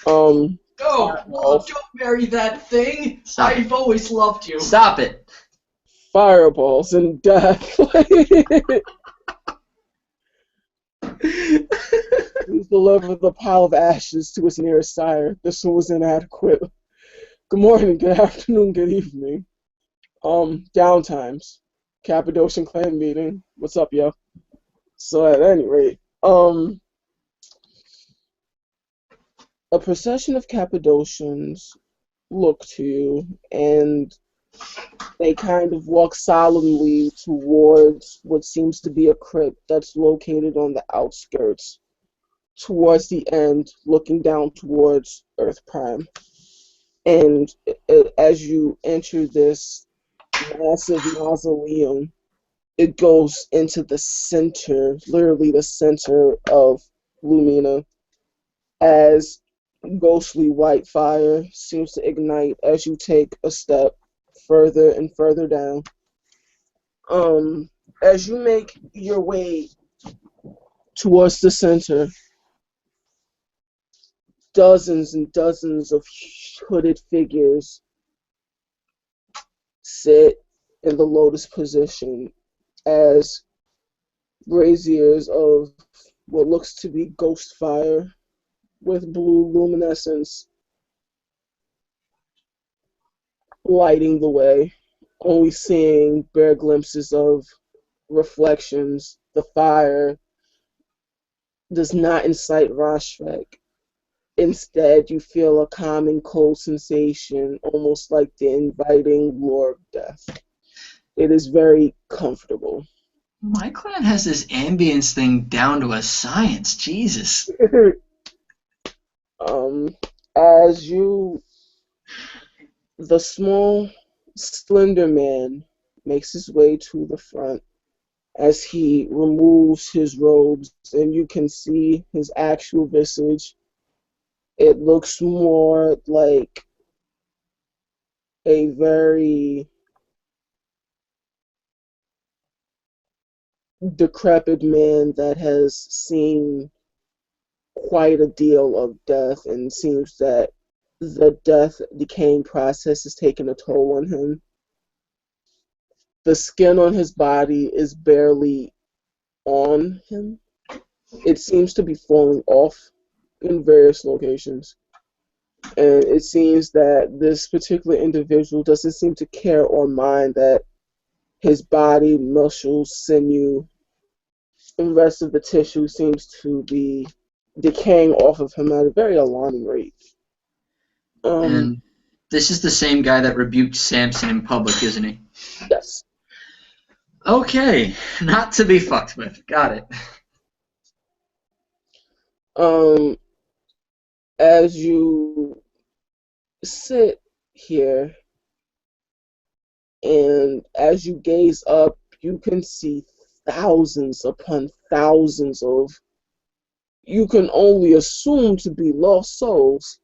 Um, Oh, Mom, fireballs. don't marry that thing. Stop it. I've always loved you. Stop it. Fireballs and death. Please deliver the pile of ashes to its nearest sire. This one was inadequate. Good morning, good afternoon, good evening. Downtimes. Cappadocian clan meeting. What's up, yo? So at any rate, a procession of Cappadocians look to you, and they kind of walk solemnly towards what seems to be a crypt that's located on the outskirts, towards the end, looking down towards Earth Prime. And as you enter this massive mausoleum, it goes into the center, literally the center of Lumina, as ghostly white fire seems to ignite as you take a step further and further down. As you make your way towards the center, dozens and dozens of hooded figures sit in the lotus position as braziers of what looks to be ghost fire with blue luminescence lighting the way, only seeing bare glimpses of reflections. The fire does not incite Rashfek. Instead, you feel a calming, cold sensation, almost like the inviting lure of death. It is very comfortable. My clan has this ambience thing down to a science. Jesus. um, as you, the small, slender man makes his way to the front as he removes his robes, and you can see his actual visage. It looks more like a very decrepit man that has seen quite a deal of death and seems that the death decaying process has taken a toll on him. The skin on his body is barely on him. It seems to be falling off in various locations. And it seems that this particular individual doesn't seem to care or mind that his body, muscles, sinew, and the rest of the tissue seems to be decaying off of him at a very alarming rate. Um, And this is the same guy that rebuked Samson in public, isn't he? yes. Okay, not to be fucked with. Got it. Um, as you sit here and as you gaze up, you can see thousands upon thousands of, you can only assume to be lost souls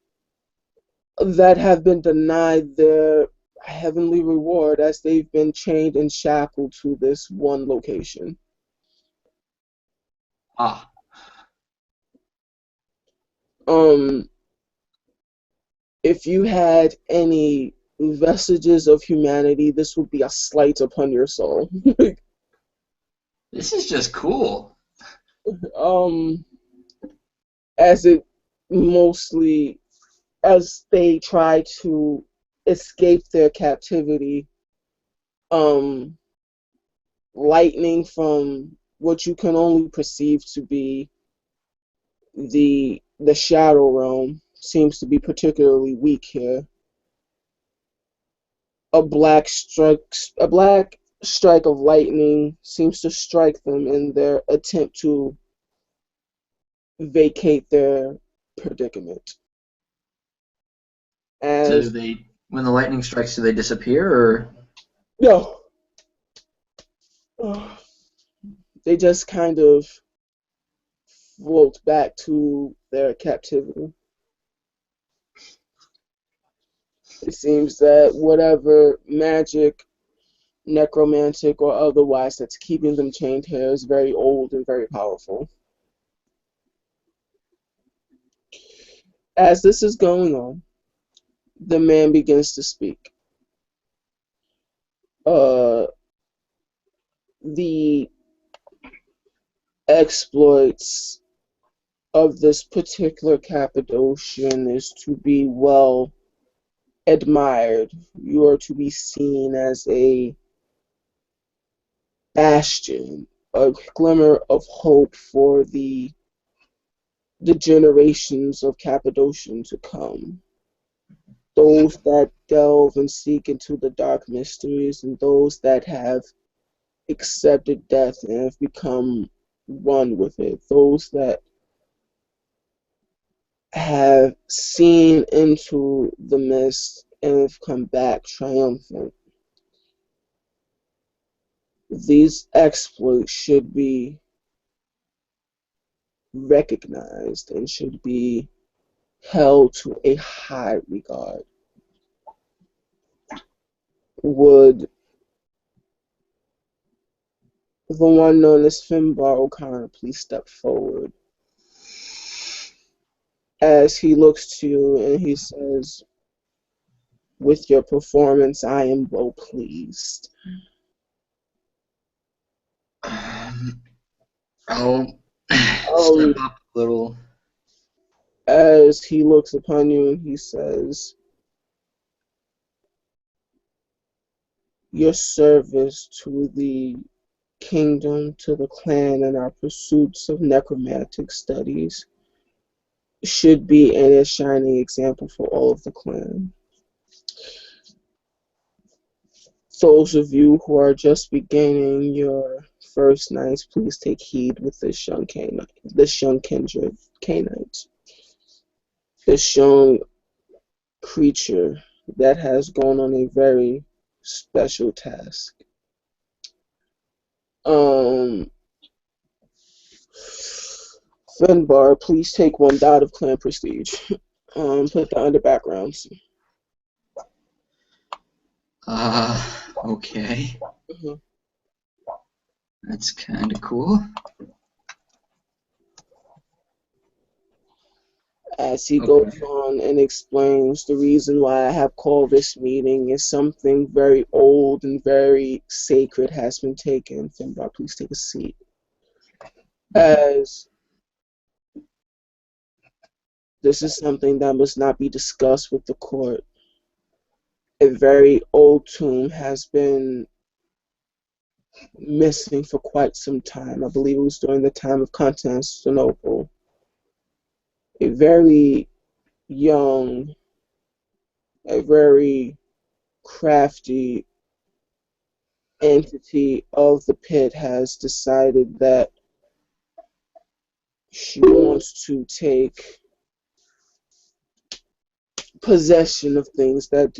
that have been denied their heavenly reward as they've been chained and shackled to this one location. Ah, Um, if you had any vestiges of humanity, this would be a slight upon your soul. this is just cool. um, as it mostly, as they try to escape their captivity, um, lightning from what you can only perceive to be the shadow realm seems to be particularly weak here. A black strike of lightning seems to strike them in their attempt to vacate their predicament. So do As they, when the lightning strikes, do they disappear, or no, they just kind of float back to their captivity. It seems that whatever magic, necromantic or otherwise, that's keeping them chained here is very old and very powerful. As this is going on, the man begins to speak. The exploits of this particular Cappadocian is to be well admired. You are to be seen as a bastion, a glimmer of hope for the generations of Cappadocian to come. Those that delve and seek into the dark mysteries, and those that have accepted death and have become one with it. Those that have seen into the mist and have come back triumphant. These exploits should be recognized and should be held to a high regard. Would the one known as Finbar O'Connor please step forward? As he looks to you and he says, with your performance, I am well pleased. I'll step up a little. As he looks upon you and he says, your service to the kingdom, to the clan, and our pursuits of necromantic studies should be a shining example for all of the clan. Those of you who are just beginning your first nights, please take heed with this young canine, this young kindred canines, this young creature that has gone on a very special task. Finbar, please take 1 dot of clan prestige. Put that under backgrounds. Okay. That's kind of cool. As he goes on and explains the reason why I have called this meeting is something very old and very sacred has been taken. Finbar, please take a seat. As this is something that must not be discussed with the court. A very old tomb has been missing for quite some time. I believe it was during the time of Constantinople. A very young, a very crafty entity of the pit has decided that she wants to take possession of things that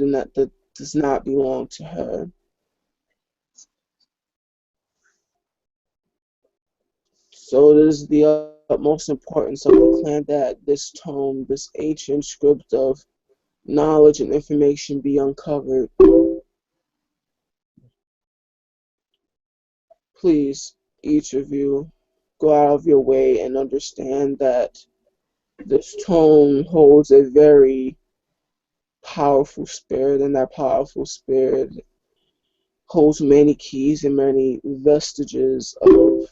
does not belong to her. So it is the utmost importance of the clan that this tome, this ancient script of knowledge and information be uncovered. Please, each of you, go out of your way and understand that this tome holds a very powerful spirit, and that powerful spirit holds many keys and many vestiges of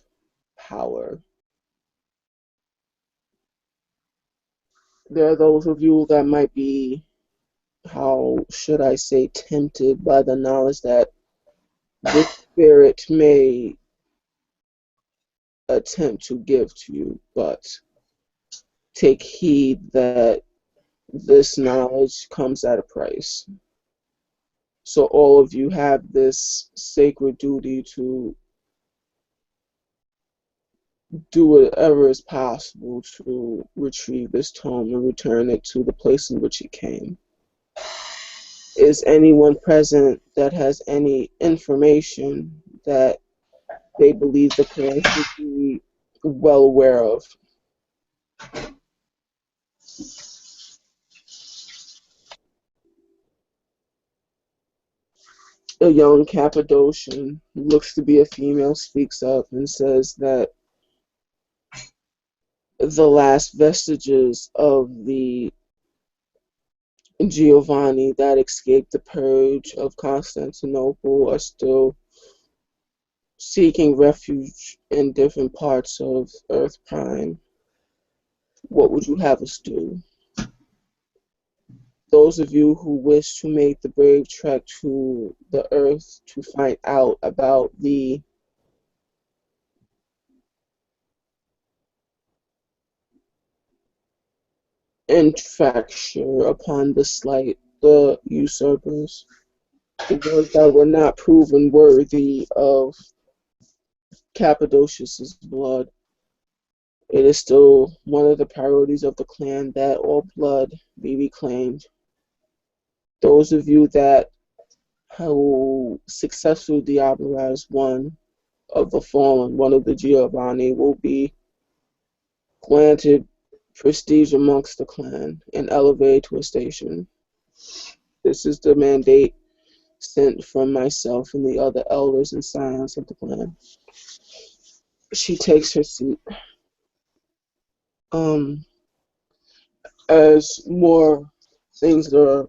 power. There are those of you that might be, how should I say, tempted by the knowledge that this spirit may attempt to give to you, but take heed that this knowledge comes at a price. So all of you have this sacred duty to do whatever is possible to retrieve this tome and return it to the place in which it came. Is anyone present that has any information that they believe the clan should be well aware of? A young Cappadocian, who looks to be a female, speaks up and says that the last vestiges of the Giovanni that escaped the purge of Constantinople are still seeking refuge in different parts of Earth Prime. What would you have us do? Those of you who wish to make the brave trek to the Earth to find out about the infraction upon the usurpers, the ones that were not proven worthy of Cappadocius's blood. It is still one of the priorities of the clan that all blood be reclaimed. Those of you that who successfully diabolized one of the fallen, one of the Giovanni, will be granted prestige amongst the clan and elevated to a station. This is the mandate sent from myself and the other elders and scions of the clan. She takes her seat. As more things are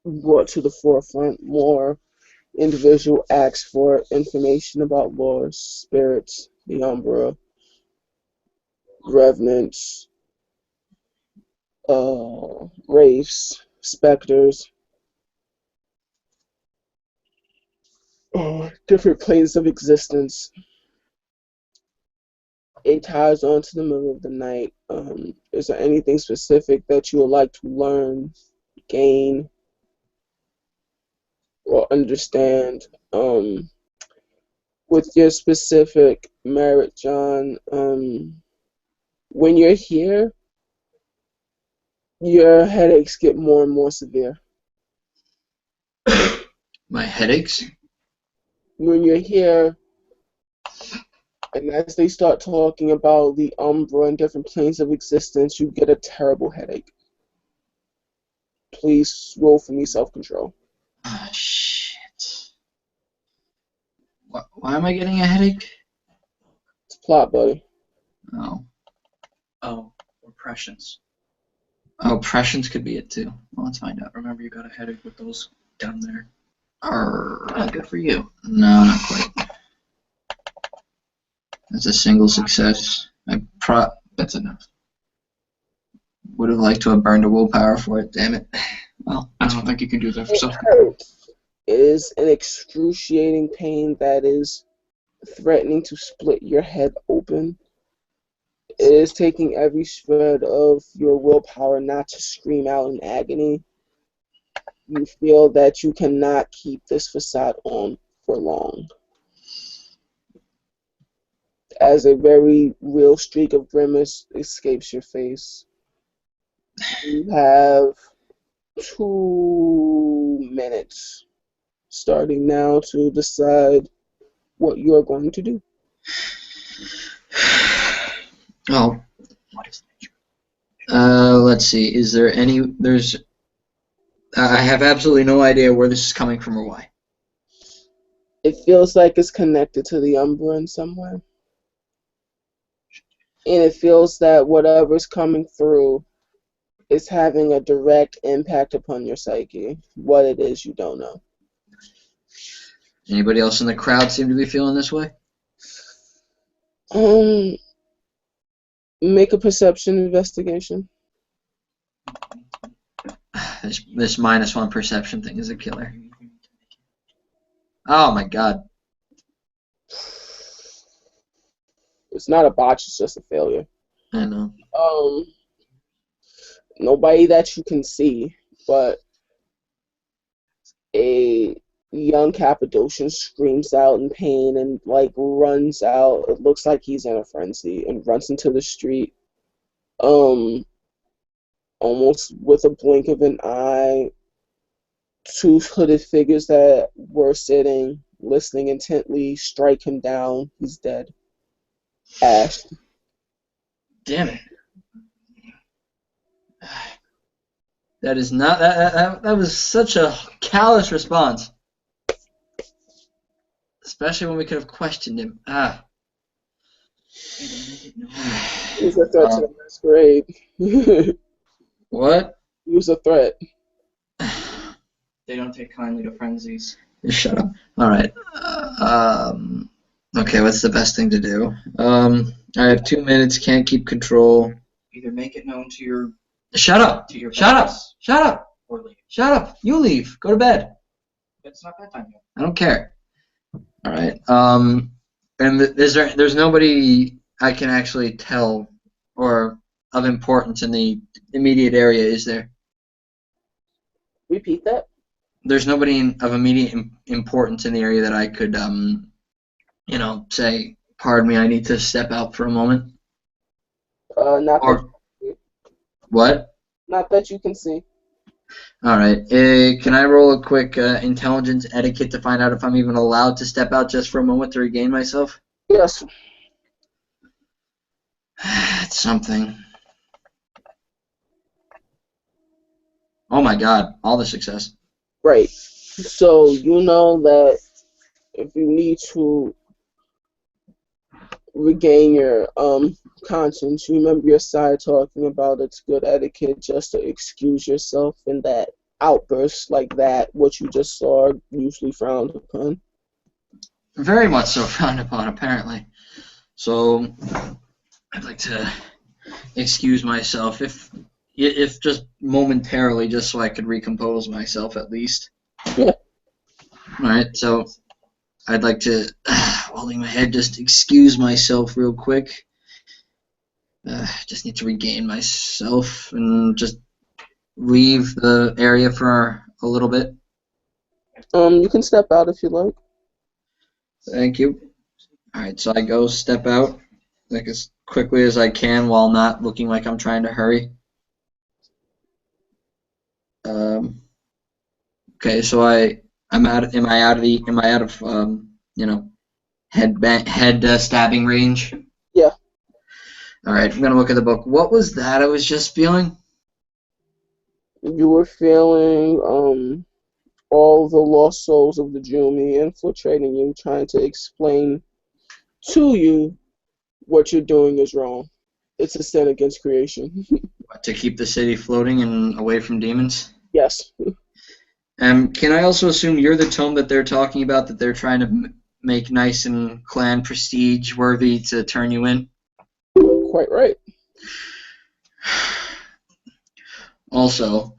brought to the forefront, more individual asks for information about lores, spirits, the Umbra, revenants, wraiths, specters, different planes of existence. It ties on to the middle of the night. Is there anything specific that you would like to learn, gain, or understand? With your specific merit, John, when you're here, your headaches get more and more severe. My headaches? When you're here, and as they start talking about the Umbra and different planes of existence, you get a terrible headache. Please roll for me self-control. Ah, shit. Why am I getting a headache? It's plot, buddy. Oh. Oh, oppressions. Oh, pressions could be it too. Well, let's find out. Remember, you got a headache with those down there. Oh, Good for you. no, not quite. That's a single success. That's enough. Would have liked to have burned a willpower for it, damn it. Well, I don't think you can do that for It self. hurts. It is an excruciating pain that is threatening to split your head open. It is taking every shred of your willpower not to scream out in agony. You feel that you cannot keep this facade on for long. As a very real streak of grimace escapes your face. You have 2 minutes starting now to decide what you're going to do. Oh. What is Let's see. Is there any... I have absolutely no idea where this is coming from or why. It feels like it's connected to the Umbra in some way. And it feels that whatever's coming through is having a direct impact upon your psyche. What it is, you don't know. Anybody else in the crowd seem to be feeling this way? Make a perception investigation. This -1 perception thing is a killer. Oh my god. It's not a botch, it's just a failure. I know. Nobody that you can see, but a young Cappadocian screams out in pain and runs out. It looks like he's in a frenzy and runs into the street. Almost with a blink of an eye, 2 hooded figures that were sitting, listening intently, strike him down. He's dead. Ash. Damn it. That is not that was such a callous response. Especially when we could have questioned him. He's a threat to the masquerade. What? He was a threat. They don't take kindly to frenzies. Just shut up. All right. Okay, what's the best thing to do? I have 2 minutes. Can't keep control. Either make it known to your Shut up. Shut up. Shut up. or leave. Shut up. You leave. Go to bed. It's not bedtime yet. I don't care. All right. And there's nobody I can actually tell or of importance in the immediate area, is there? Repeat that. There's nobody of immediate importance in the area that I could, say, pardon me, I need to step out for a moment. Not What? that you can see. All right. Can I roll a quick intelligence etiquette to find out if I'm even allowed to step out just for a moment to regain myself? Yes. It's something. Oh my God! All the success. Right. So you know that if you need to regain your conscience, you remember your side talking about it's good etiquette just to excuse yourself in that outburst like that, what you just saw, usually frowned upon. Very much so frowned upon, apparently. So I'd like to excuse myself, if just momentarily, just so I could recompose myself at least. Yeah. All right. So I'd like to, holding my head, just excuse myself real quick. Just need to regain myself and just leave the area for a little bit. You can step out if you like. Thank you. All right, so I go step out like as quickly as I can while not looking like I'm trying to hurry. Okay, so am I out of head stabbing range? Yeah. All right, I'm gonna look at the book. What was that I was just feeling? You were feeling all the lost souls of the Jumi infiltrating you, trying to explain to you what you're doing is wrong. It's a sin against creation. To keep the city floating and away from demons? Yes. Can I also assume you're the tome that they're talking about, that they're trying to make nice and clan prestige worthy to turn you in? Quite right. Also,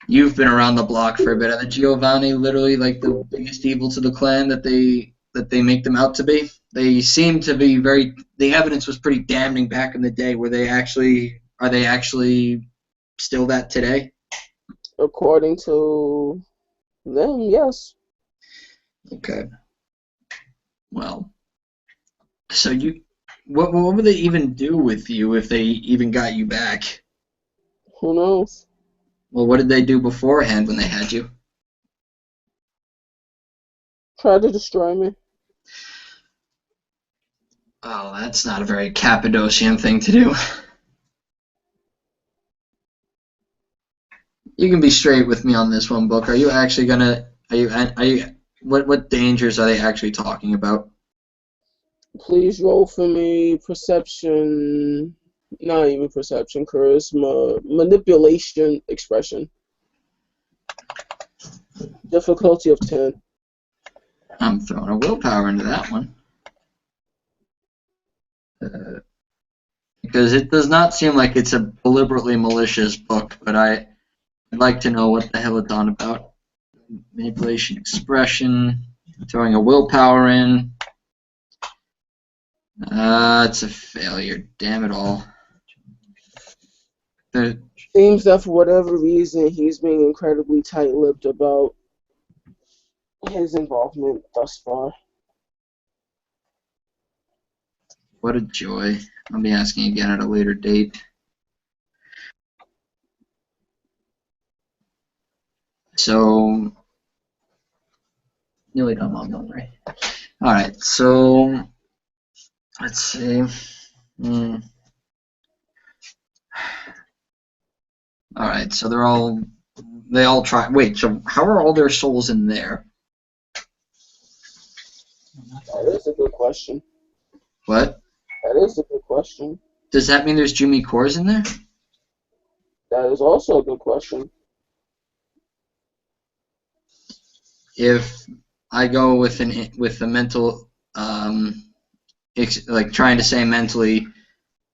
you've been around the block for a bit. Are the Giovanni literally like the biggest evil to the clan that they make them out to be? They seem to be very. The evidence was pretty damning back in the day. Are they actually still that today? According to them, yes. Okay. Well, so what would they even do with you if they even got you back? Who knows? Well, what did they do beforehand when they had you? Tried to destroy me. Oh, that's not a very Cappadocian thing to do. You can be straight with me on this one, Book. Are you actually gonna? Are you? What dangers are they actually talking about? Please roll for me perception, not even perception, charisma, manipulation, expression. Difficulty of 10. I'm throwing a willpower into that one. Because it does not seem like it's a deliberately malicious book, but I'd like to know what the hell it's on about. Manipulation, expression, throwing a willpower in. It's a failure, damn it all. Seems that for whatever reason, he's being incredibly tight-lipped about his involvement thus far. What a joy. I'll be asking again at a later date. So, nearly done, Mom, don't worry. Alright, so, let's see. Alright, so they all try. Wait, so how are all their souls in there? That is a good question. What? That is a good question. Does that mean there's Jumi cores in there? That is also a good question. if I go with a mental like trying to say mentally,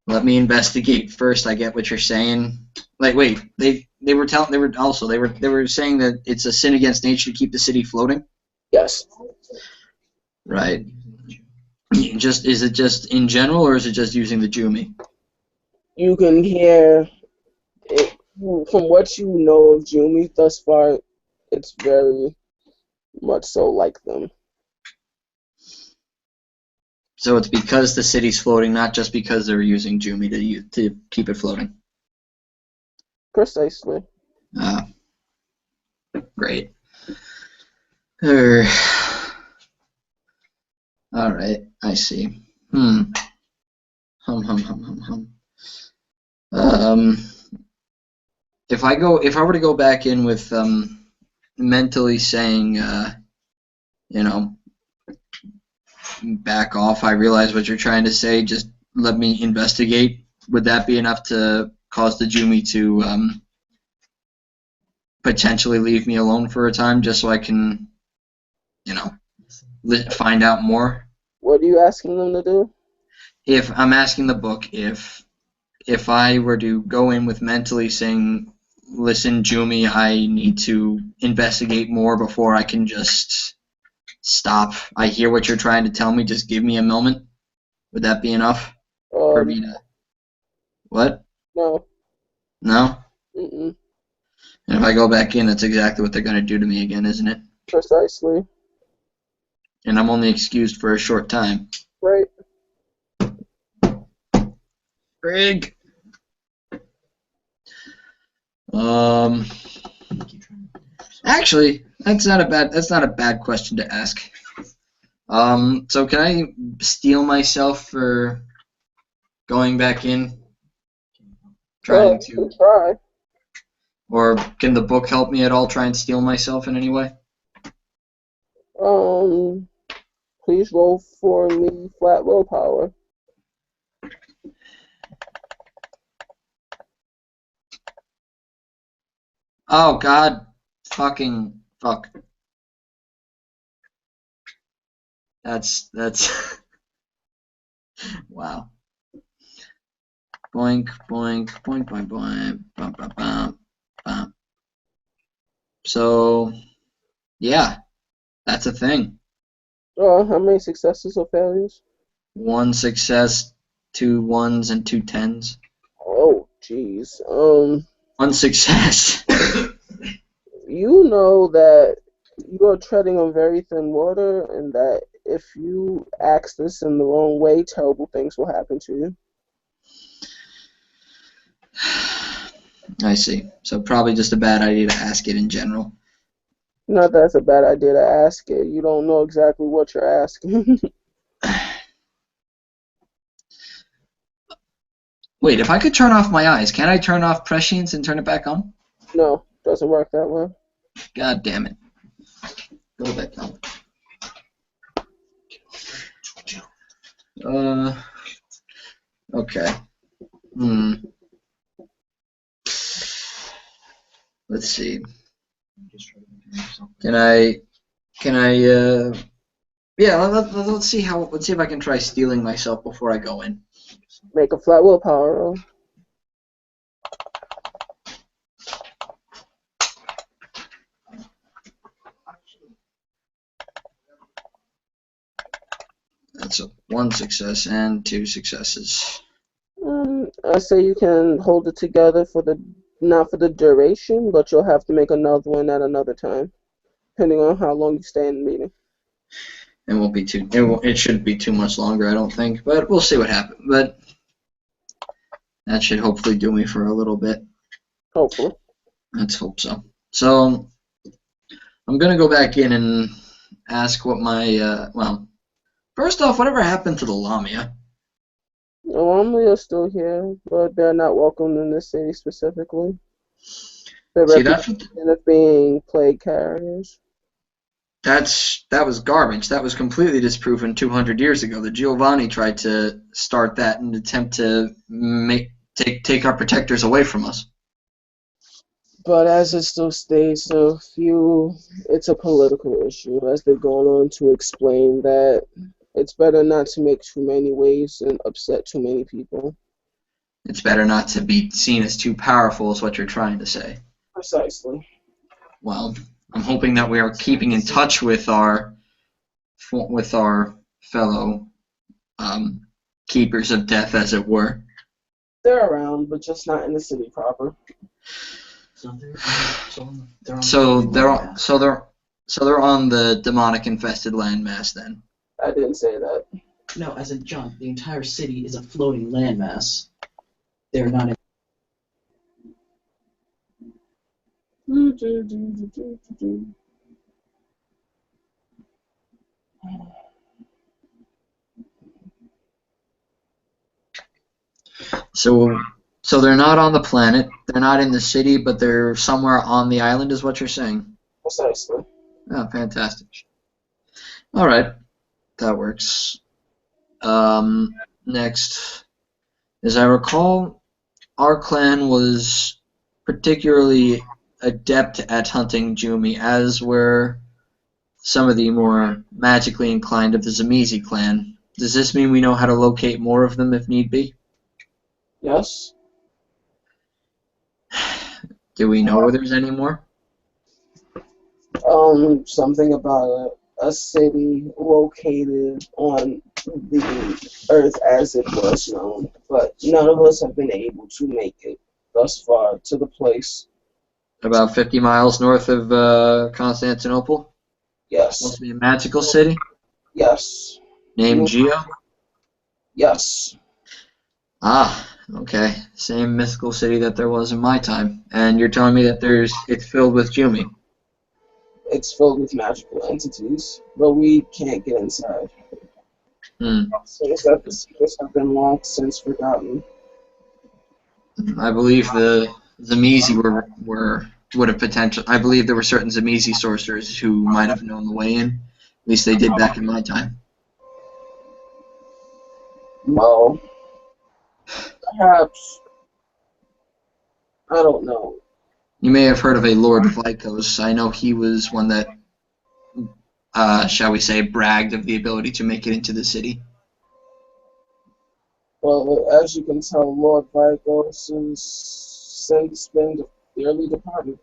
let me investigate first. I get what you're saying. Like, wait, they were saying that it's a sin against nature to keep the city floating. Yes. Right. Is it just in general, or is it just using the Jumi? You can hear it from what you know of Jumi thus far. It's very much so like them. So it's because the city's floating, not just because they're using Jumi to keep it floating. Precisely. Great. All right, I see. Hum. If I were to go back in with mentally saying, back off. I realize what you're trying to say. Just let me investigate. Would that be enough to cause the Jumi to potentially leave me alone for a time, just so I can, find out more? What are you asking them to do? If I'm asking the book, if I were to go in with mentally saying, listen, Jumi, I need to investigate more before I can just stop. I hear what you're trying to tell me. Just give me a moment. Would that be enough for me to... What? No. No? Mm-mm. And if I go back in, that's exactly what they're going to do to me again, isn't it? Precisely. And I'm only excused for a short time. Right. Greg. Actually, that's not a bad question to ask. So can I steel myself for going back in? Trying to try. Or can the book help me at all try and steel myself in any way? Please roll for me flat willpower. Oh God, fucking fuck. That's wow. Boink boink boink boink boink bum bum bum bum. So yeah, that's a thing. How many successes or failures? 1 success, 2 1s, and 2 10s. Oh, jeez. 1 success. You know that you are treading on very thin water, and that if you ask this in the wrong way, terrible things will happen to you. I see. So probably just a bad idea to ask it in general. Not that it's a bad idea to ask it. You don't know exactly what you're asking. Wait, if I could turn off my eyes, can I turn off prescience and turn it back on? No, doesn't work that way. God damn it. Go back on. Okay. Let's see. Yeah, let's see if I can try stealing myself before I go in. Make a flat willpower roll. That's 1 success and 2 successes. I say you can hold it together not for the duration, but you'll have to make another one at another time, depending on how long you stay in the meeting. It shouldn't be too much longer, I don't think, but we'll see what happens. But that should hopefully do me for a little bit. Hopefully. Let's hope so. So I'm gonna go back in and ask what my first off, whatever happened to the Lamia? The Lamia are still here, but they're not welcome in this city specifically. They're reputation of being plague carriers. That was garbage. That was completely disproven 200 years ago. The Giovanni tried to start that in an attempt to take our protectors away from us. But as it still states, it's a political issue, as they're going on to explain that it's better not to make too many waves and upset too many people. It's better not to be seen as too powerful, is what you're trying to say. Precisely. Well, I'm hoping that we are keeping in touch with our fellow keepers of death, as it were. They're around, but just not in the city proper. So they're on the demonic infested landmass then. I didn't say that. No, as in John, the entire city is a floating landmass. They're not in. So they're not on the planet, they're not in the city, but they're somewhere on the island, is what you're saying. Precisely. Oh, fantastic. All right, that works. Next, as I recall, our clan was particularly adept at hunting Jumi, as were some of the more magically inclined of the Zamizi clan. Does this mean we know how to locate more of them if need be? Yes. Do we know where there's any more? Something about a city located on the earth as it was known, but none of us have been able to make it thus far to the place. About 50 miles north of Constantinople? Yes. Supposed to be a magical city? Yes. Named Geo? Yes. Ah, okay. Same mythical city that there was in my time. And you're telling me that it's filled with Jumi? It's filled with magical entities, but we can't get inside. Things that the secrets have been long since forgotten. I believe the Zamizi would have potential. I believe there were certain Zamizi sorcerers who might have known the way in. At least they did back in my time. Well, perhaps. I don't know. You may have heard of a Lord Lycos. I know he was one that, shall we say, bragged of the ability to make it into the city. Well, as you can tell, Lord Lycos is since been dearly departed.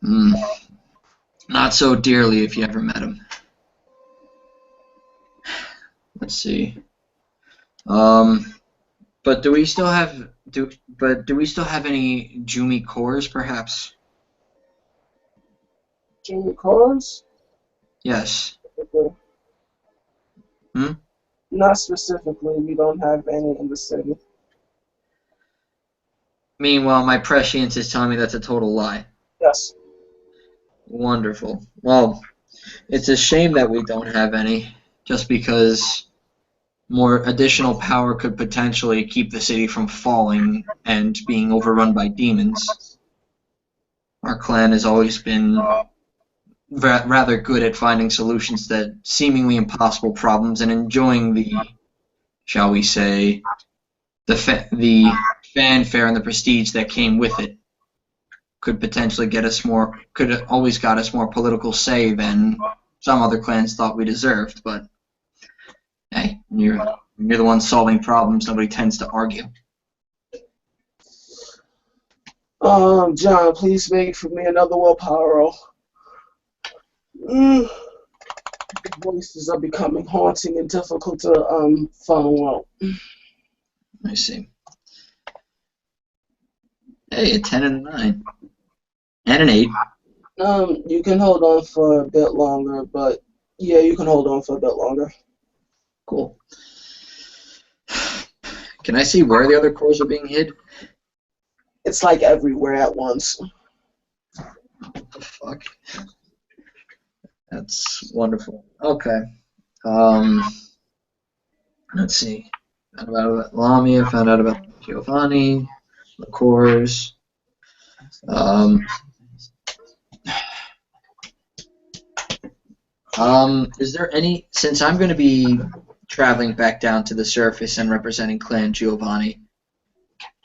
Not so dearly if you ever met him. Let's see. But do we still have any Jumi cores, perhaps? Jumi cores? Yes. Not specifically. We don't have any in the city. Meanwhile, my prescience is telling me that's a total lie. Yes. Wonderful. Well, it's a shame that we don't have any, just because more additional power could potentially keep the city from falling and being overrun by demons. Our clan has always been rather good at finding solutions to seemingly impossible problems and enjoying the, shall we say, the fanfare and the prestige that came with it. Could potentially could always got us more political say than some other clans thought we deserved, but hey, you're the one solving problems, nobody tends to argue. John, please make for me another willpower roll. Voices are becoming haunting and difficult to follow out. I see. Hey, a 10 and a 9. And an 8. You can hold on for a bit longer, but yeah, you can hold on for a bit longer. Cool. Can I see where the other cores are being hid? It's like everywhere at once. What the fuck? That's wonderful. Okay. Let's see. Found out about Lamia, found out about Giovanni, the cores. Is there any, since I'm going to be traveling back down to the surface and representing Clan Giovanni,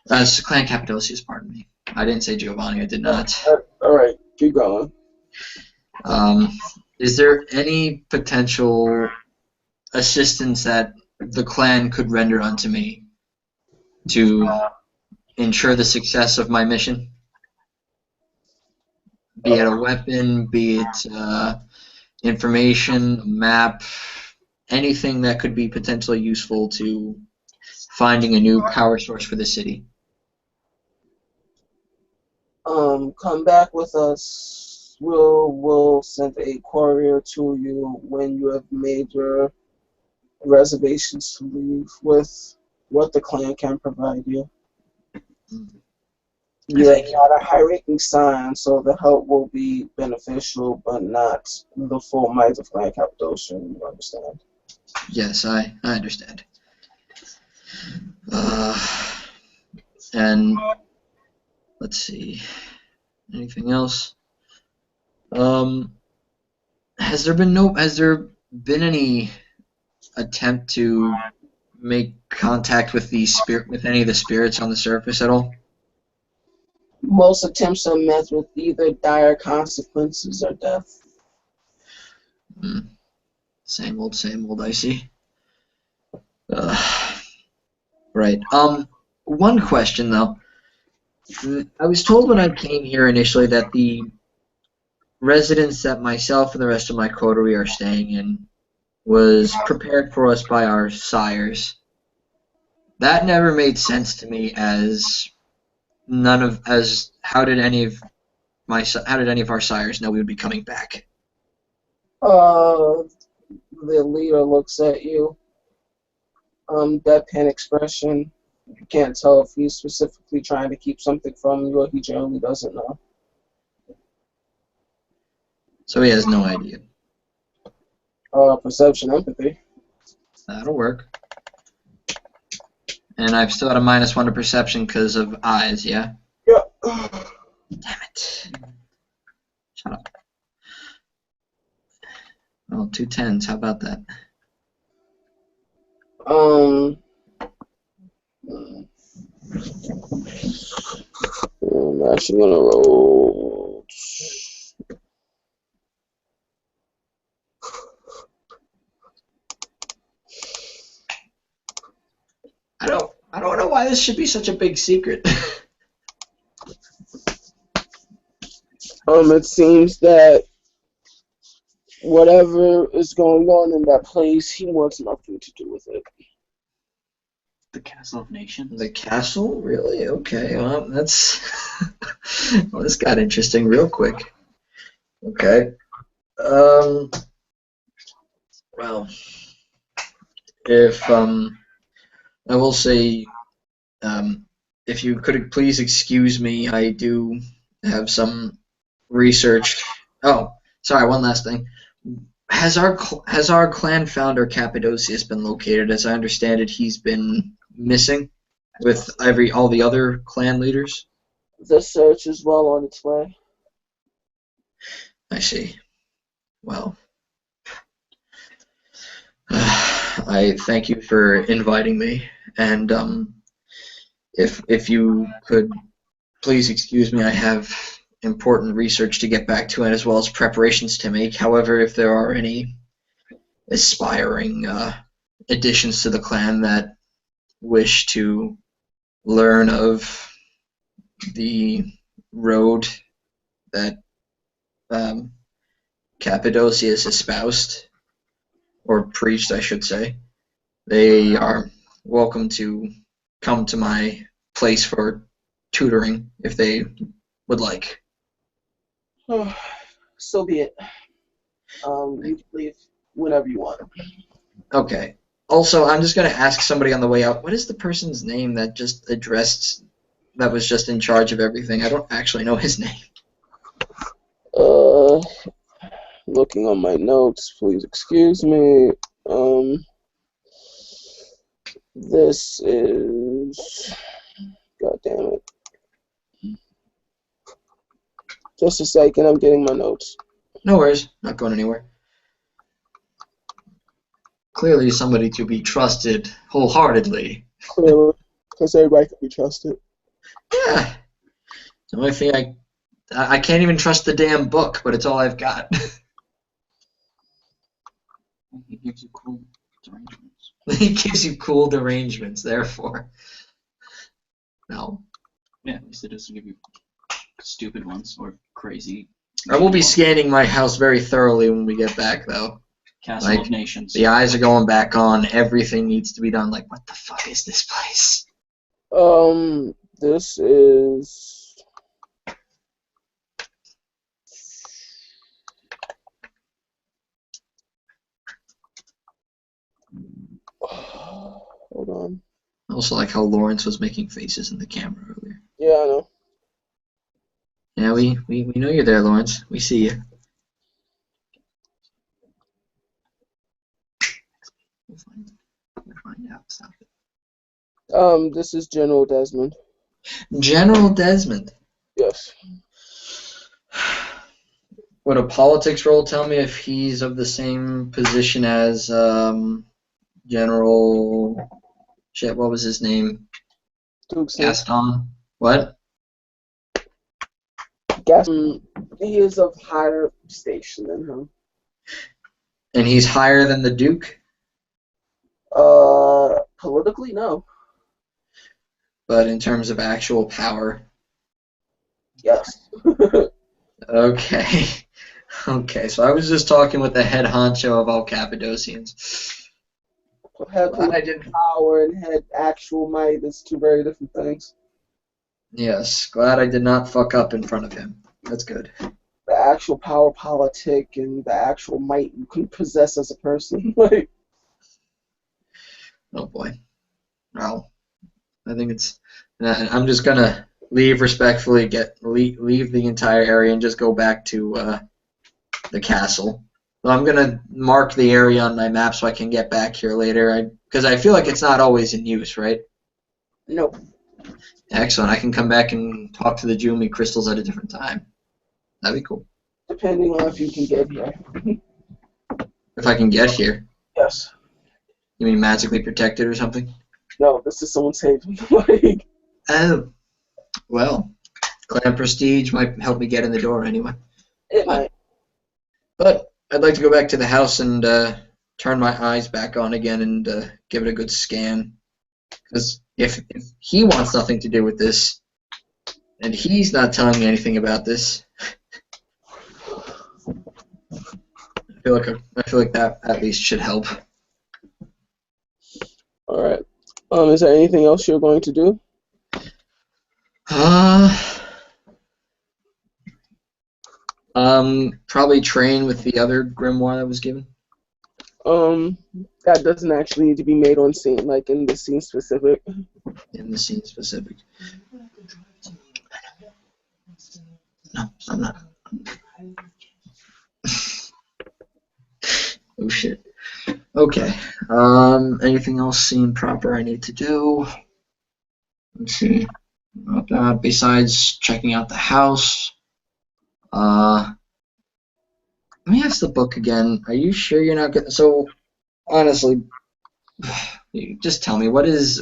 Clan Cappadocius, pardon me. I didn't say Giovanni. I did not. All right, keep going. Is there any potential assistance that the clan could render unto me to ensure the success of my mission? Be it a weapon, be it information, a map, anything that could be potentially useful to finding a new power source for the city. Come back with us. We'll send a courier to you when you have made your reservations to leave with what the clan can provide you. You are not a high-ranking sign, so the help will be beneficial, but not the full might of Clan Cappadocia. You understand? Yes, I understand. And let's see. Anything else? Has there been any attempt to make contact with any of the spirits on the surface at all? Most attempts are met with either dire consequences or death. Same old, I see. Right. One question, though. I was told when I came here initially that the residence that myself and the rest of my coterie are staying in was prepared for us by our sires. That never made sense to me as how did any of our sires know we would be coming back? The leader looks at you. Deadpan expression. You can't tell if he's specifically trying to keep something from you or he generally doesn't know. So he has no idea. Perception, empathy. That'll work. And I've still got a -1 to perception because of eyes, yeah? Yeah. Damn it. Shut up. Oh, 2 10s. How about that? I'm actually gonna roll. I don't know why this should be such a big secret. It seems that whatever is going on in that place, he wants nothing to do with it. The Castle of Nations. The castle? Really? Okay. Well, that's well, this got interesting real quick. Okay. Well, if I will say, if you could please excuse me, I do have some research. Oh, sorry. One last thing. Has our clan founder Cappadocius been located? As I understand it, he's been missing with all the other clan leaders. The search is well on its way. I see. Well, I thank you for inviting me, and if you could please excuse me, I have important research to get back to and as well as preparations to make. However, if there are any aspiring additions to the clan that wish to learn of the road that Cappadocius espoused, or preached, I should say, they are welcome to come to my place for tutoring if they would like. So be it. You can leave whenever you want. Okay. Also, I'm just going to ask somebody on the way out, what is the person's name that was just in charge of everything? I don't actually know his name. Looking on my notes, please excuse me. This is... God damn it. Just a second, I'm getting my notes. No worries, not going anywhere. Clearly somebody to be trusted wholeheartedly. Clearly, because everybody can be trusted. Yeah. The only thing I can't even trust the damn book, but it's all I've got. It gives you cool derangements. It gives you cool derangements, therefore. No. Yeah, at least it doesn't give you stupid ones or crazy. I will be ones. scanning my house very thoroughly when we get back, though. Castle like, of Nations. The eyes are going back on. Everything needs to be done. Like, what the fuck is this place? This is hold on. I also like how Lawrence was making faces in the camera earlier. Yeah, I know. Yeah, we know you're there, Lawrence. We see you. We'll find out. Stop it. This is General Desmond. General Desmond. Yes. Would a politics roll tell me if he's of the same position as General... Shit, what was his name? Gaston. What? Gaston. He is of higher station than him. And he's higher than the Duke? Politically, no. But in terms of actual power? Yes. Okay. Okay, so I was just talking with the head honcho of all Cappadocians. Had I didn't. power and had actual might is two very different things. Yes, glad I did not fuck up in front of him. That's good. The actual power politic and the actual might you can possess as a person. Like, Oh boy. Well, I think it's. I'm just gonna leave respectfully, leave the entire area, and just go back to the castle. So I'm gonna mark the area on my map so I can get back here later. Because I feel like it's not always in use, right? nope. Excellent. I can come back and talk to the Jumi crystals at a different time. That'd be cool. Depending on if you can get here. If I can get here. Yes. You mean magically protected or something? No, this is someone saving. Like, Oh. Well, clan prestige might help me get in the door anyway. it might. But I'd like to go back to the house and turn my eyes back on again and give it a good scan. Because if he wants nothing to do with this, and he's not telling me anything about this, I feel like that at least should help. All right. Is there anything else you're going to do? Probably train with the other grimoire that was given. That doesn't actually need to be made on scene, like in the scene specific. In the scene specific. No, I'm not. Oh shit. Okay. Anything else scene proper I need to do? Let's see. Not that. Besides checking out the house. Let me ask the book again. Are you sure you're not gonna? So, honestly, just tell me what is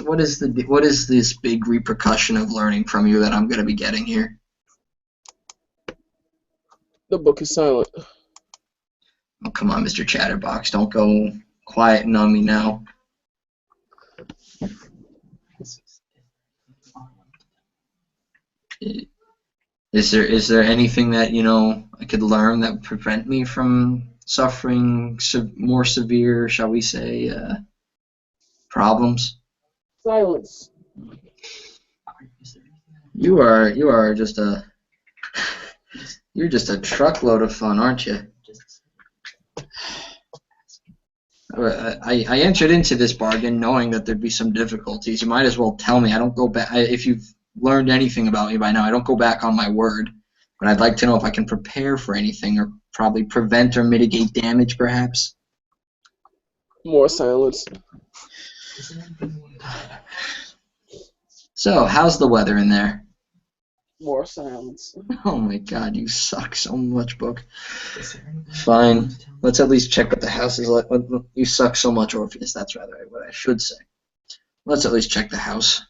this big repercussion of learning from you that I'm gonna be getting here? The book is silent. Oh, come on, Mr. Chatterbox, don't go quieting on me now. Is there anything that I could learn that would prevent me from suffering more severe, shall we say, problems? Silence. You are just you're just a truckload of fun, aren't you? I entered into this bargain knowing that there'd be some difficulties. You might as well tell me. I don't go back. If you've learned anything about me by now, I don't go back on my word. But I'd like to know if I can prepare for anything or probably prevent or mitigate damage, perhaps. More silence. So, how's the weather in there? More silence. Oh my god, you suck so much, book. Fine. Let's at least check what the house is like. You suck so much, Orpheus. That's rather what I should say. Let's at least check the house.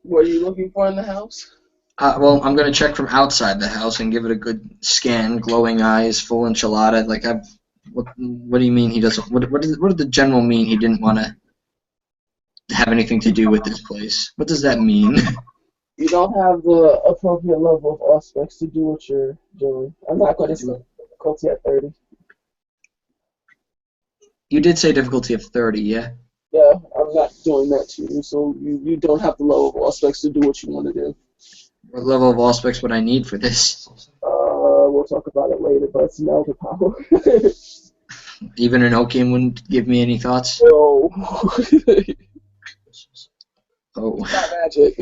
What are you looking for in the house? Well, I'm gonna check from outside the house and give it a good scan. Glowing eyes, full enchilada. Like, what do you mean he doesn't? What did the general mean? He didn't want to have anything to do with this place. What does that mean? You don't have the appropriate level of aspects to do what you're doing. I'm not going to say difficulty at 30. You did say difficulty of 30, yeah? Yeah, I'm not doing that to you, so you don't have the level of aspects to do what you want to do. What level of aspects would I need for this? We'll talk about it later, but it's an elder power. Even an Okium wouldn't give me any thoughts? No. Oh, Not magic.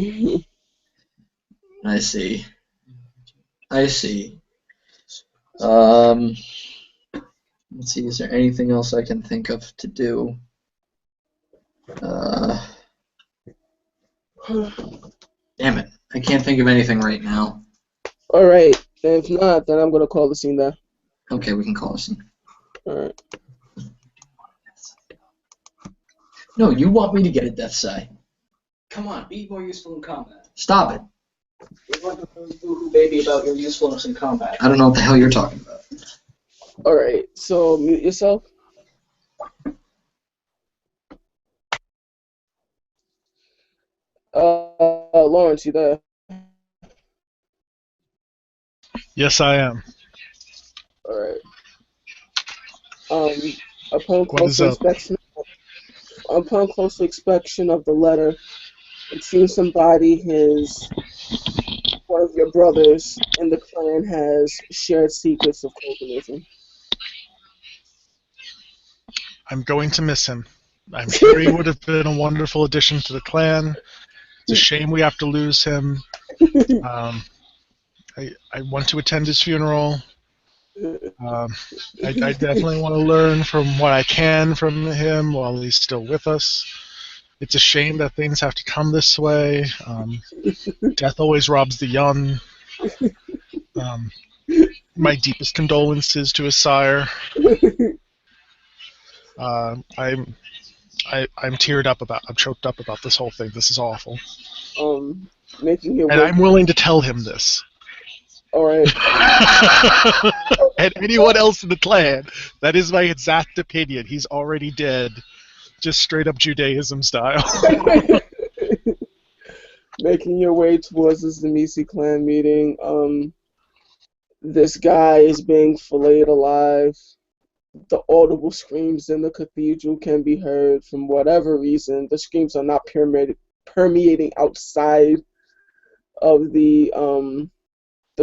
I see. I see. Let's see, is there anything else I can think of to do? Damn it. I can't think of anything right now. Alright, if not, then I'm going to call the scene there. Okay, we can call this in. Alright. No, you want me to get a death sigh. Come on, be more useful in combat. Stop it. You're going to boo-hoo baby about your usefulness in combat. I don't know what the hell you're talking about. Alright, so mute yourself. Lawrence, you there? Yes, I am. Alright. Upon What is closer up? inspection of the letter, it seems one of your brothers in the clan has shared secrets of Koganism. I'm going to miss him. I'm sure he would have been a wonderful addition to the clan. It's a shame we have to lose him. I want to attend his funeral. I definitely want to learn from what I can from him while he's still with us. It's a shame that things have to come this way. Death always robs the young. My deepest condolences to his sire. I'm teared up I'm choked up about this whole thing. This is awful. Making your And way. I'm willing to tell him this. Alright. And anyone else in the clan, that is my exact opinion. He's already dead. Just straight up Judaism style. Making your way towards this Nemesi clan meeting. This guy is being filleted alive. The audible screams in the cathedral can be heard from whatever reason. The screams are not permeating outside of the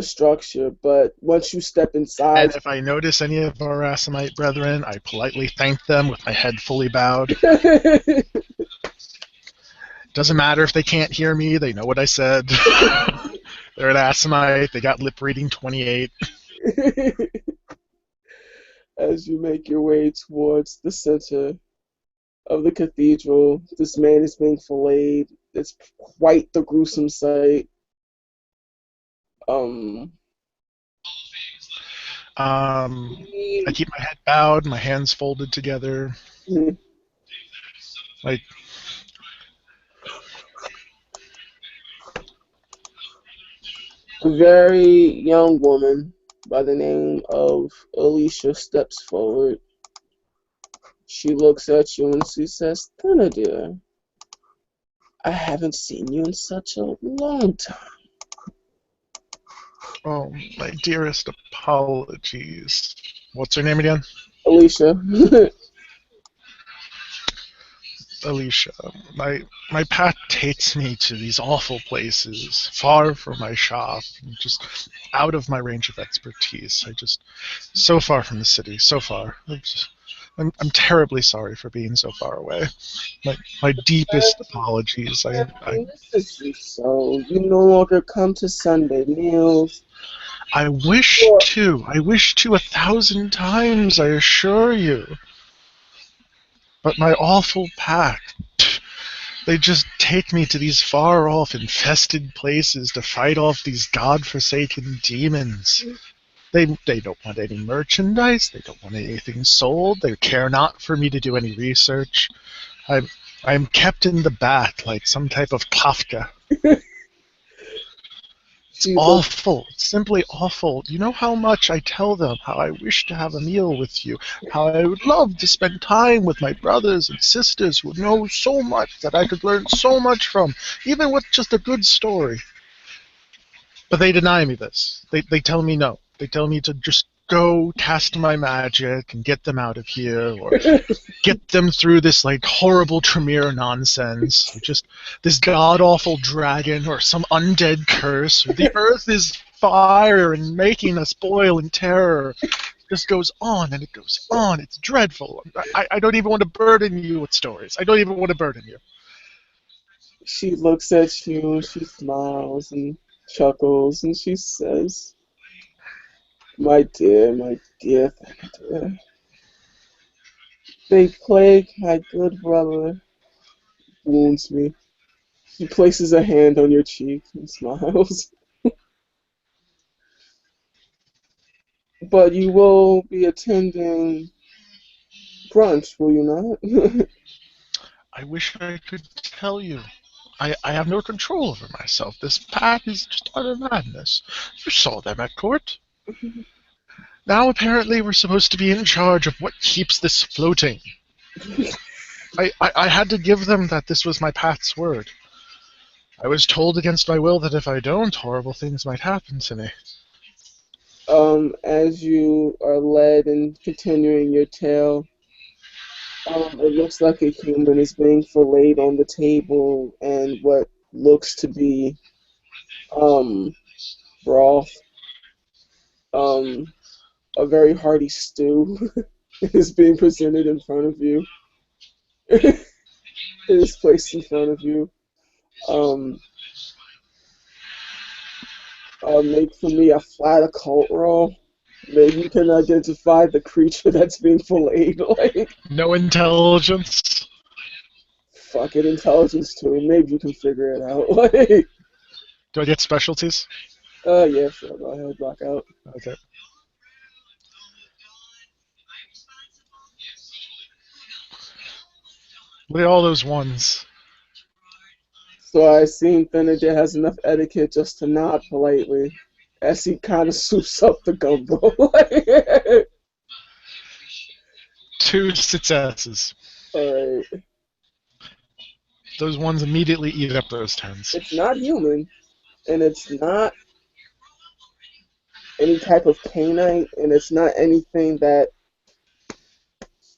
structure, but once you step inside, And if I notice any of our Asamite brethren, I politely thank them with my head fully bowed. Doesn't matter if they can't hear me, they know what I said. They're an Asamite, they got lip reading 28. as you make your way towards the center of the cathedral, this man is being filleted. It's quite the gruesome sight. I keep my head bowed, my hands folded together. Like, A very young woman by the name of Alicia steps forward. She looks at you and she says, Thénardier, I haven't seen you in such a long time. oh, my dearest apologies. What's her name again? Alicia. Alicia. My path takes me to these awful places, far from my shop, just out of my range of expertise. So far from the city, so far. I'm terribly sorry for being so far away. My deepest apologies. Misses you so. You no longer come to Sunday meals. I wish to 1,000 times, I assure you. But my awful pack, they just take me to these far-off, infested places to fight off these godforsaken demons. They don't want any merchandise, they don't want anything sold, they care not for me to do any research. I'm kept in the back like some type of Kafka. It's She looks. awful. It's simply awful. You know how much I tell them how I wish to have a meal with you, how I would love to spend time with my brothers and sisters who know so much that I could learn so much from, even with just a good story. But they deny me this. They tell me no. They tell me to just go cast my magic and get them out of here, or get them through this like horrible Tremere nonsense, or just this god awful dragon, or some undead curse, or the earth is fire and making us boil in terror. It just goes on and it goes on. It's dreadful. I don't even want to burden you with stories. I don't even want to burden you. She looks at you, she smiles and chuckles, and she says, my dear Thanadier, they plague my good brother, wounds me. She places a hand on your cheek and smiles. But you will be attending brunch, will you not? I wish I could tell you. I have no control over myself. This pack is just utter madness. You saw them at court. Now apparently we're supposed to be in charge of what keeps this floating. I had to give them that this was my path's word. I was told against my will that if I don't, horrible things might happen to me. As you are led and continuing your tale, it looks like a human is being filleted on the table, and what looks to be um broth, um, a very hearty stew is being presented in front of you. It is placed in front of you. Um, make for me a flat occult roll. Maybe you can identify the creature that's being filleted. Like, No intelligence. fuck it, intelligence too. Maybe you can figure it out. Like, Do I get specialties? yeah, sure. Go ahead, rock out. Okay. Look at all those ones. So I seen Thinajay has enough etiquette just to nod politely as he kind of soups up the gumbo. Two successes. Alright. Those ones immediately eat up those tens. It's not human, and it's not any type of canine, and it's not anything that,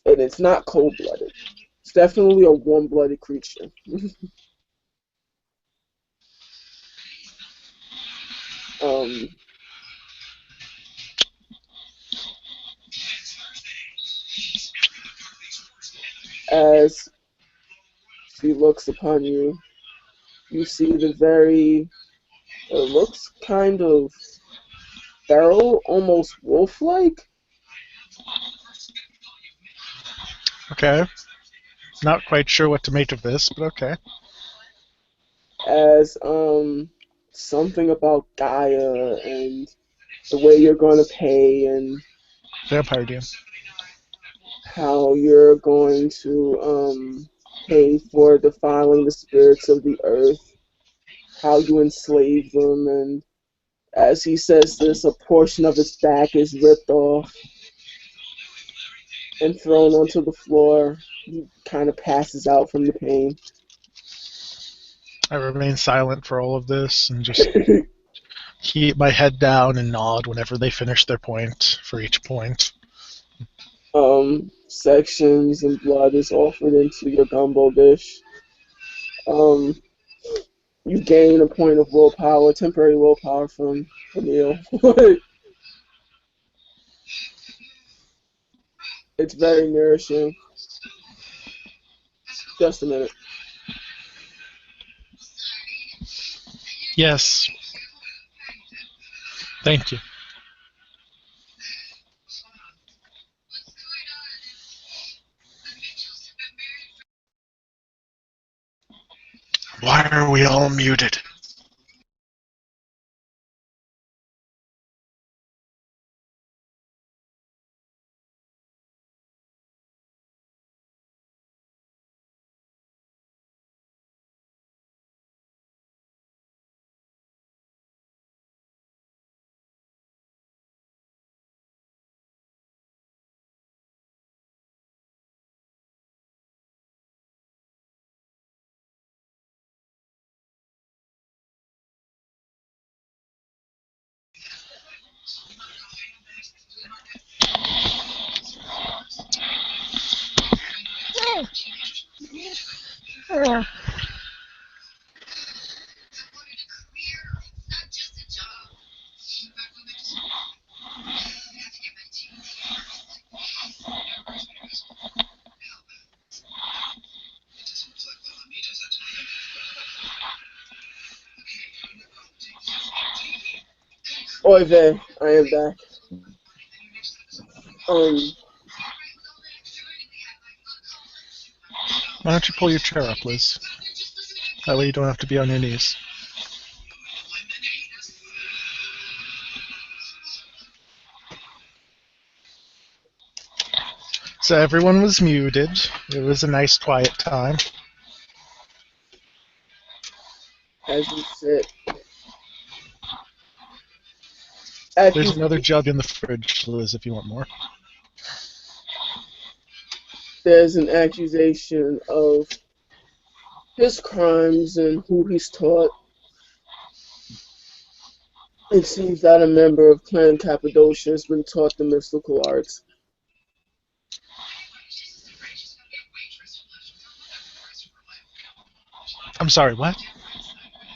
and it's not cold-blooded. It's definitely a warm-blooded creature. um, as she looks upon you, you see the very, it looks kind of feral, almost wolf-like. Okay. Not quite sure what to make of this, but okay. As something about Gaia and the way you're going to pay and Vampire DM. how you're going to pay for defiling the spirits of the earth, how you enslave them, and as he says this, a portion of its back is ripped off and thrown onto the floor. He kind of passes out from the pain. I remain silent for all of this and just keep my head down and nod whenever they finish their point for each point. Sections and blood is offered into your gumbo dish. You gain a point of willpower, temporary willpower from the meal. It's very nourishing. Just a minute. Yes. Thank you. Why are we all muted? Oy vey, I am back. Um, Why don't you pull your chair up, Liz? That way you don't have to be on your knees. So everyone was muted. It was a nice, quiet time. as you said, There's another jug in the fridge, Liz, if you want more. there's an accusation of his crimes and who he's taught. It seems that a member of Clan Cappadocia has been taught the mystical arts. I'm sorry, what?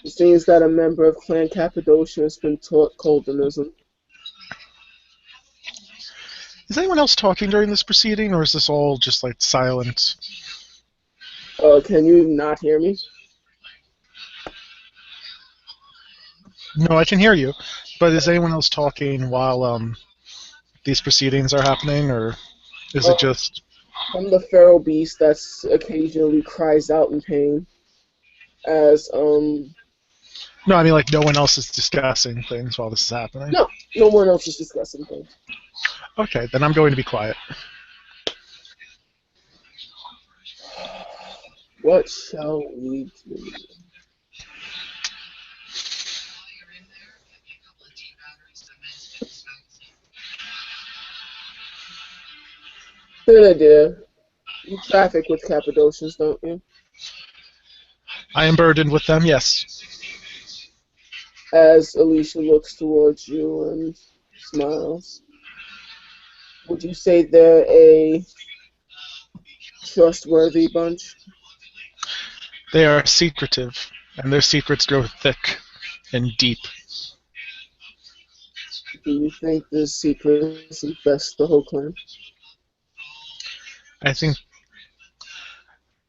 It seems that a member of Clan Cappadocia has been taught Coldonism. Is anyone else talking during this proceeding, or is this all just like silent? Can you not hear me? No, I can hear you. But is anyone else talking while these proceedings are happening, or is it just? I'm the feral beast that's occasionally cries out in pain. As No, I mean like no one else is discussing things while this is happening. no one else is discussing things. Okay, then I'm going to be quiet. What shall we do? Good idea. You traffic with Cappadocians, don't you? I am burdened with them, yes. As Alicia looks towards you and smiles, would you say they're a trustworthy bunch? They are secretive, and their secrets grow thick and deep. Do you think the secrets infest the whole clan? I think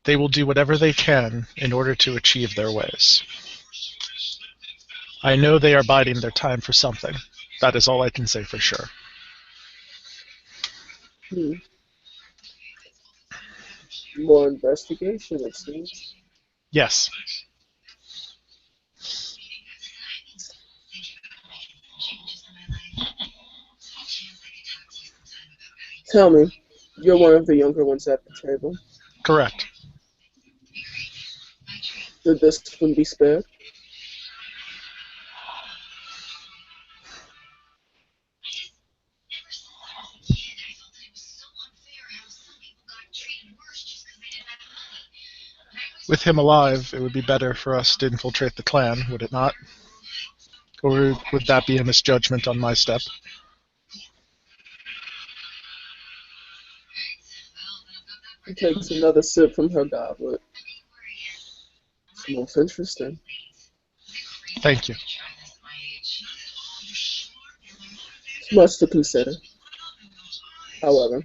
they will do whatever they can in order to achieve their ways. I know they are biding their time for something. That is all I can say for sure. More investigation, it seems. Yes. Tell me, you're one of the younger ones at the table. Correct. Should this one be spared? With him alive, it would be better for us to infiltrate the clan, would it not? Or would that be a misjudgment on my step? She takes another sip from her goblet. It's most interesting. Thank you. It's much to consider. However,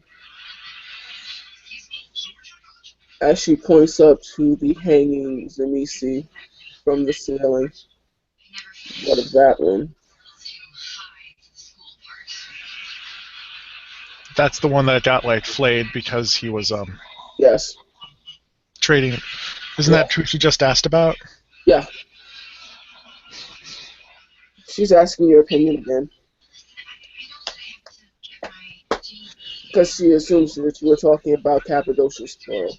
as she points up to the hanging Zemisi from the ceiling, what of that one? That's the one that got like flayed because he was Yes. trading. Isn't that true? She just asked about. Yeah. She's asking your opinion again. Because she assumes that you were talking about Cappadocia's plural.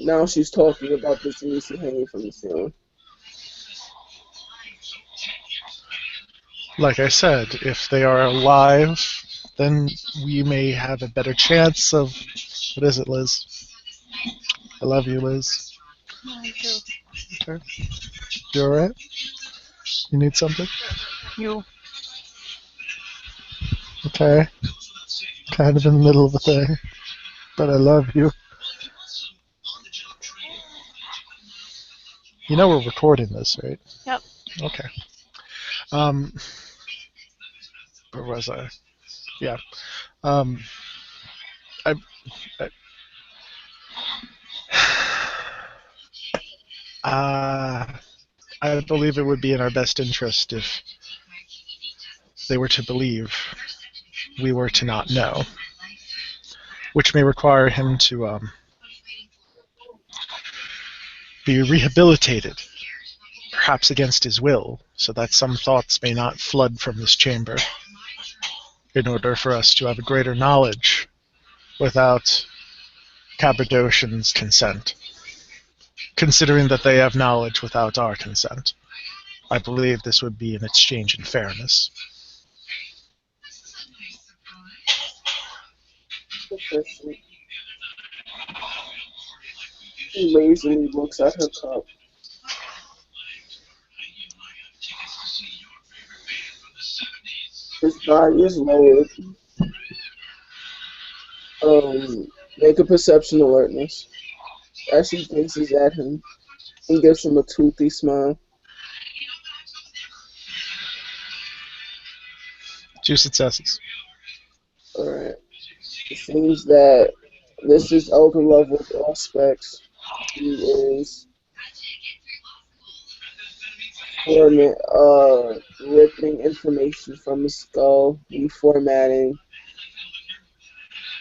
Now she's talking about the Zemisi hanging from the ceiling. Like I said, if they are alive, then we may have a better chance of. What is it, Liz? I love you, Liz. Me too. Okay. You alright? You need something? You. Okay. Kind of in the middle of a thing. But I love you. You know we're recording this, right? Yep. Okay. Where was I? Yeah. I, I I believe it would be in our best interest if they were to believe we were to not know, which may require him to be rehabilitated, perhaps against his will, so that some thoughts may not flood from this chamber, in order for us to have a greater knowledge without Cappadocian's consent, considering that they have knowledge without our consent. I believe this would be an exchange in fairness. Sufficient. She lazily looks at her cup. His body is lowered. Make a perception alertness. As she gazes at him and gives him a toothy smile. 2 successes. Alright. It seems that this is elder level aspects. He is ripping information from his skull, reformatting.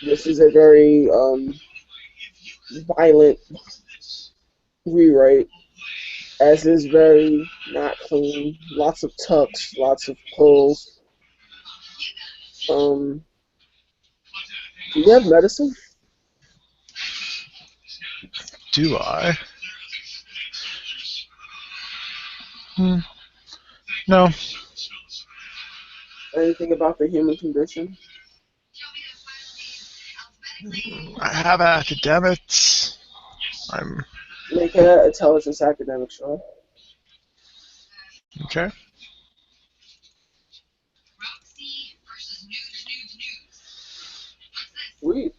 This is a very violent rewrite, as is very not clean. Lots of tucks, lots of pulls. Do you have medicine? Do I? No. Anything about the human condition? I have academics. I'm Make an intelligence academic show. okay. Sweet.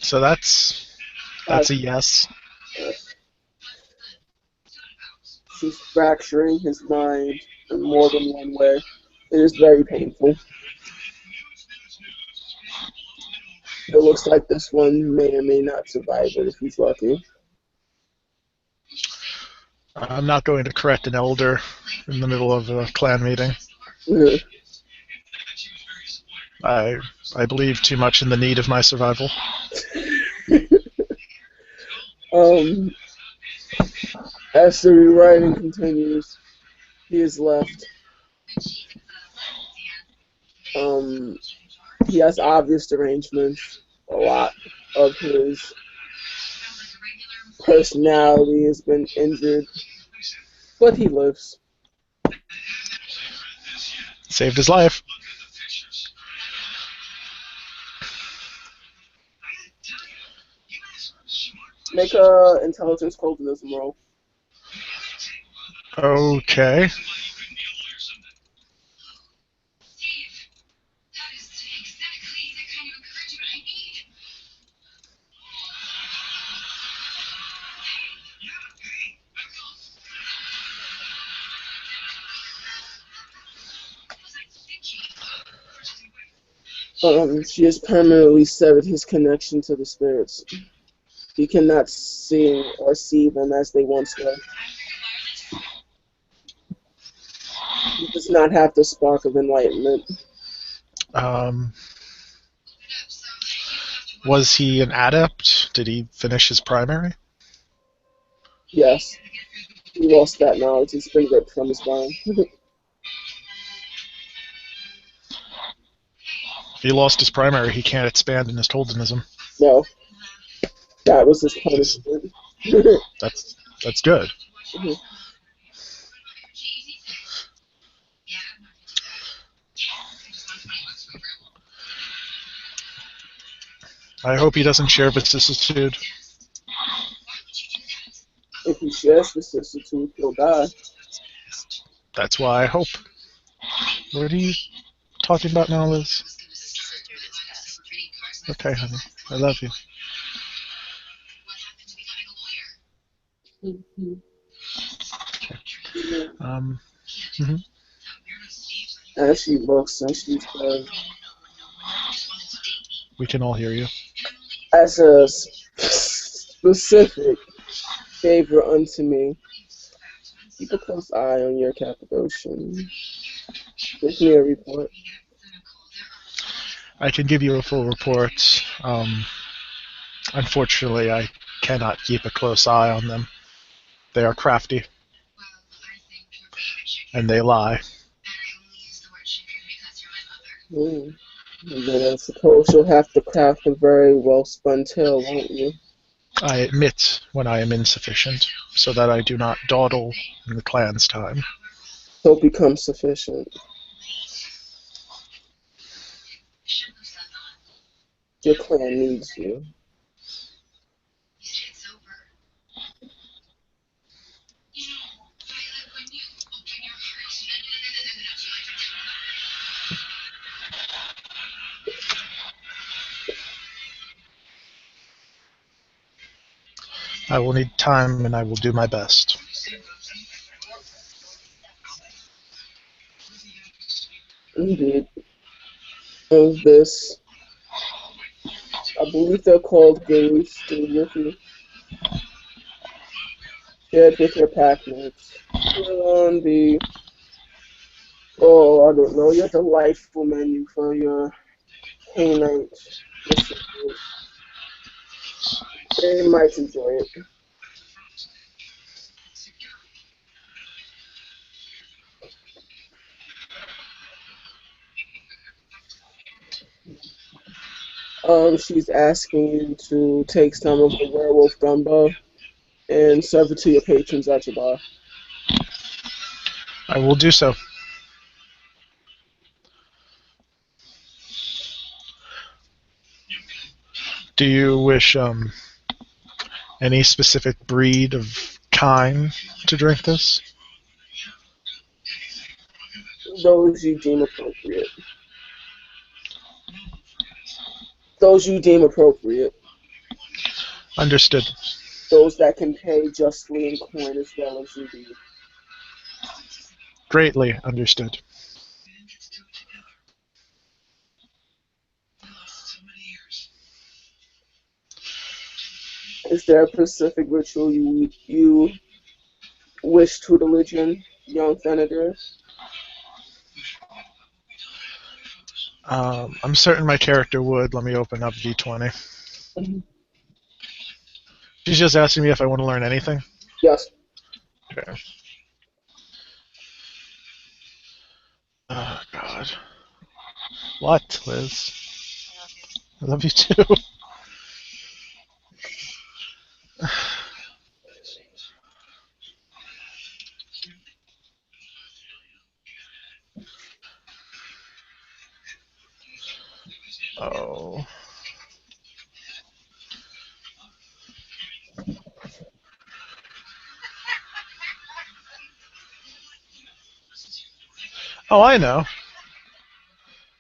So that's a yes. She's fracturing his mind in more than one way. It is very painful. It looks like this one may or may not survive it if he's lucky. I'm not going to correct an elder in the middle of a clan meeting. I believe too much in the need of my survival. As the rewriting continues, he is left. He has obvious derangements. A lot of his personality has been injured, but he lives. Saved his life. Make a intelligence cultism roll. Okay. She has permanently severed his connection to the spirits. He cannot see or see them as they once were. He does not have the spark of enlightenment. Was he an adept? Did he finish his primary? Yes. He lost that knowledge. It's been ripped from his brain. If he lost his primary, he can't expand in his Toldenism. No. That was his punishment. That's good. I hope he doesn't share vicissitude. If he shares vicissitude, he'll die. That's why I hope. What are you talking about now, Liz? Okay, honey. I love you. Mhm. Um, As she looks and she says, we can all hear you. as a specific favor unto me, keep a close eye on your Cappadocian. Give me a report. I can give you a full report. Unfortunately, I cannot keep a close eye on them. They are crafty, and they lie. Hmm. Then I suppose you'll have to craft a very well spun tale, won't you? I admit when I am insufficient, so that I do not dawdle in the clan's time. So become sufficient. Your clan needs you. I will need time, and I will do my best. Indeed. Of this, I believe they're called gurus, still with you. Shared with your packmates. Here on the, oh, I don't know, your delightful menu for your canine recipients. They might enjoy it. She's asking you to take some of the werewolf gumbo and serve it to your patrons at your bar. I will do so. Do you wish any specific breed of kine to drink this? Those you deem appropriate. Those you deem appropriate. Understood. Those that can pay justly in coin as well as you do. Greatly understood. Is there a specific ritual you wish tutelage in, young Senator? I'm certain my character would. Let me open up D20. She's just asking me if I want to learn anything. Yes. Okay. Oh, God. What, Liz? I love you too. Oh. Oh, I know.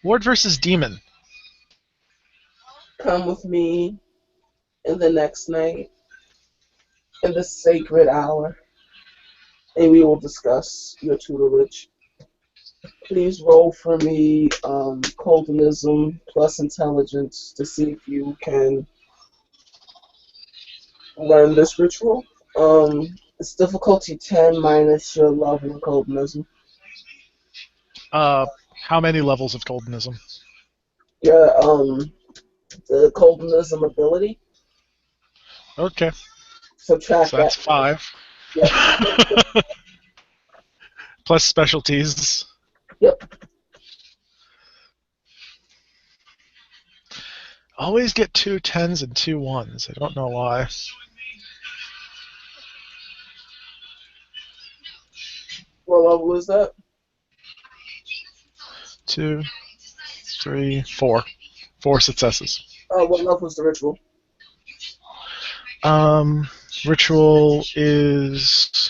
Ward versus Demon. Come with me in the next night, in the sacred hour, and we will discuss your tutelage. Please roll for me Coldonism plus intelligence to see if you can learn this ritual. It's difficulty 10 minus your level in Coldonism. How many levels of Coldonism? Your the Coldonism ability. Okay, Subtract so that. that's 5. Yep. Plus specialties. Yep. Always get 2 10s and 2 1s. I don't know why. What level is that? 2, 3, 4. 4 successes. What level is the ritual? Ritual is...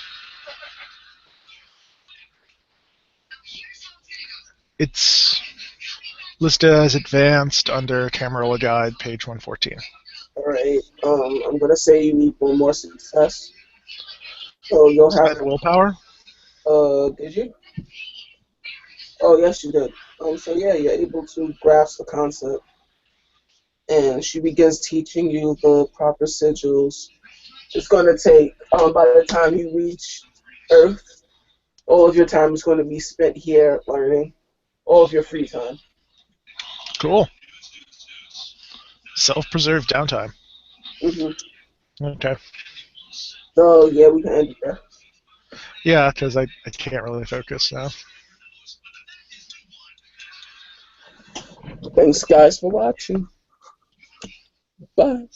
It's Listed as advanced under Camarilla Guide, page 114. Alright, I'm gonna say you need one more success. So you'll have, Spend willpower? did you? Oh, yes, you did. So yeah, you're able to grasp the concept. And she begins teaching you the proper sigils. It's gonna take, by the time you reach Earth, all of your time is going to be spent here learning. All of your free time. Cool. Self-preserved downtime. Okay. So yeah, we can end it there. Yeah, because I can't really focus now. Thanks guys for watching. Bye.